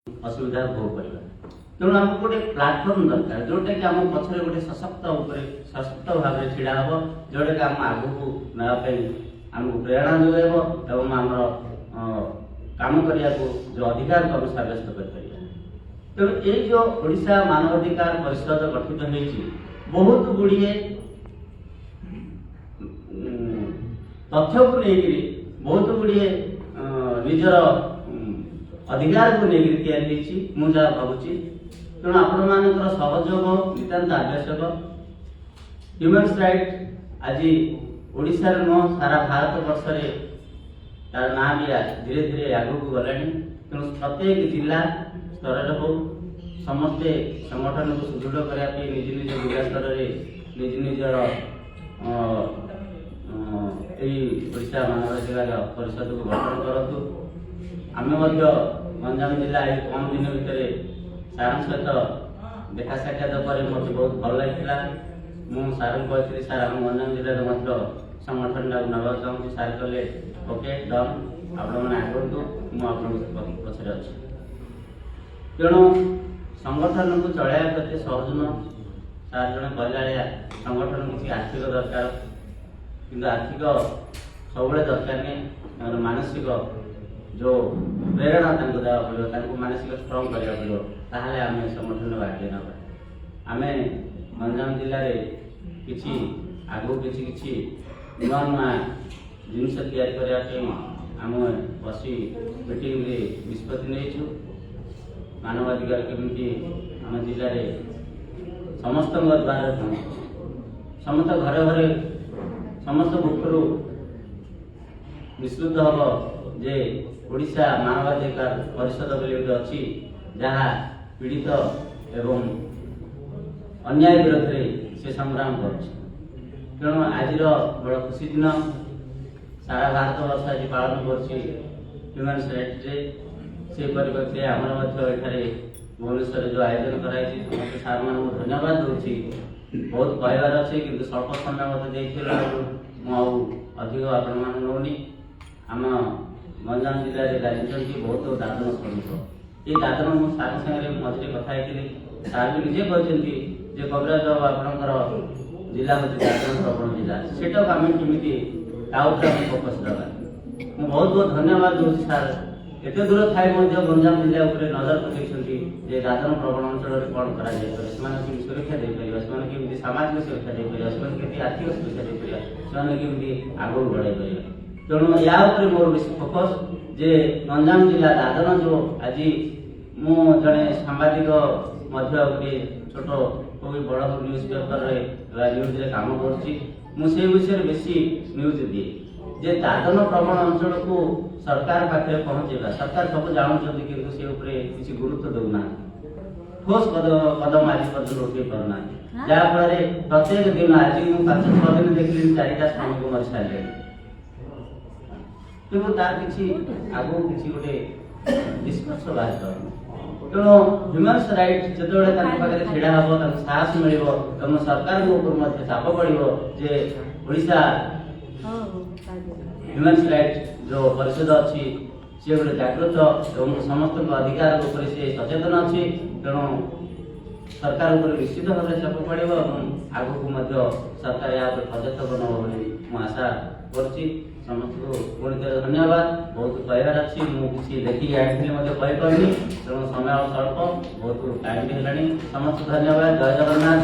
असुविधा भोग कर तेणु आमको गोटे प्लाटफर्म दरकार जोटा कि आम पछरे गोटे सशक्त भाव में छिड़ा हम जोटा कि आम आग को नापी आमको प्रेरणा जोगेब एवं आम काम करने को जो अधिकार को सब्यस्त कर तेणु ये जो ओडिशा मानवाधिकार परिषद गठित होती बहुत गुड़िए तथ्य को लेकर बहुत गुड़िए निजर अधिकार को लेकर या भावुची तेणु आपण सहयोग नितांत आवश्यक। ह्यूमन राइट आज ओडिशा नुह सारा भारत वर्ष तार ना भी धीरे धीरे आगू गला तेणु प्रत्येक जिला स्तर हो समस्ते संगठन को सुदृढ़ करने निज निज जिला स्तर में निज निजर ओडिशा मानवाधिकार परिषद को गठन करूँ। आम गंजाम जिला कम दिन भितर सार सहित देखा साक्षात पर मत बहुत भल लगी मुझे सार को कहती सार आम गंजाम जिले में संगठन नवा चाहूँगी सार कले ओके डन आपण आगु मुझे पचर अच्छी तेणु संगठन को चलैया करते सहज न सार जन कहला संगठन किसी आर्थिक दरकार कि आर्थिक सब दरकार नहीं मानसिक जो प्रेरणा देवा पड़ो मानसिक स्ट्रंग करा पड़ो ताहले आम संगठन आगे ना आम गंजाम जिले में किसी आगू किसी नुआ नुआ जिनस या आम बसी मीटिंग निष्पत्ति नहीं मानवाधिकार केमती आम जिले में समस्त द्वार समस्त घरे घरे समस्त मुखर निश्चित हम जे ओडिशा मानवाधिकार परिषद बोली अच्छी जहाँ पीड़ित एवं अन्याय विरोध में से संग्राम कर आज बड़ खुशी दिन सारा भारत वर्ष आज पालन कर राइट डे से परिप्रेक्षी आमर भुवनेश्वर जो आयोजन कराई समस्त सार मान धन्यवाद दूसरी बहुत कहबार अच्छे कि स्वल्प समय मत अधिक आपण मान नौनी आम गंजाम जिले में जानते बहुत दादन श्रमिक ये दादन मो सार सागर मझे कथी सार भी निजे कहते कविराज बाबू आपणकर जिला हूँ दादन प्रबल जिला सेटा आम केमी फोकस दबा मुझे बहुत बहुत धन्यवाद दूसरी सार एत दूर थाई गंजाम जिला नजर पकड़ दादन प्रबल अंचल कौन कर सुरक्षा दे पार से सामाजिक सुरक्षा दे पार से आर्थिक सुरक्षा दे पार से आगू बढ़ाई पार तेणु या मोर बेस फोकस जे गंजाम जिला दादन जो आज मु जड़े सांबादिक गोटे छोट कोई बड़ न्यूज पेपर न्यूज काम कर विषय बेसी न्यूज दिए जे दादन प्रबल अंचल को सरकार पाखे पहुँचेगा सरकार सब जानते कि किसी गुरुत्व देना ठोस कदम आज पर्यटन उठे पारना जहाँफल प्रत्येक दिन आज मुझे 5-6 दिन देखली 4टा श्रमिक मरी सारे कि तार किसी आगू किसी गोटे निष्कर्ष बाहर कर तेणु ह्यूमन राइट जो छिड़ा हम साहस मिल सरकार ऊपर चाप पड़ो जे ओडिशा ह्यूमन राइट जो परिषद अच्छी सी गोटे जागृत एवं समस्त अधिकार उपर से सचेतन अच्छी तेणु सरकार उपर निश्चित भाव में चाप पड़ो आगू सरकार या पदक्षेप नब आशा कर समस्त को पुणी धन्यवाद बहुत कहबार अच्छी मुझे देखिए आनी तेणु समय स्वल्प बहुत टाइम भी है समस्त धन्यवाद जय जगन्नाथ।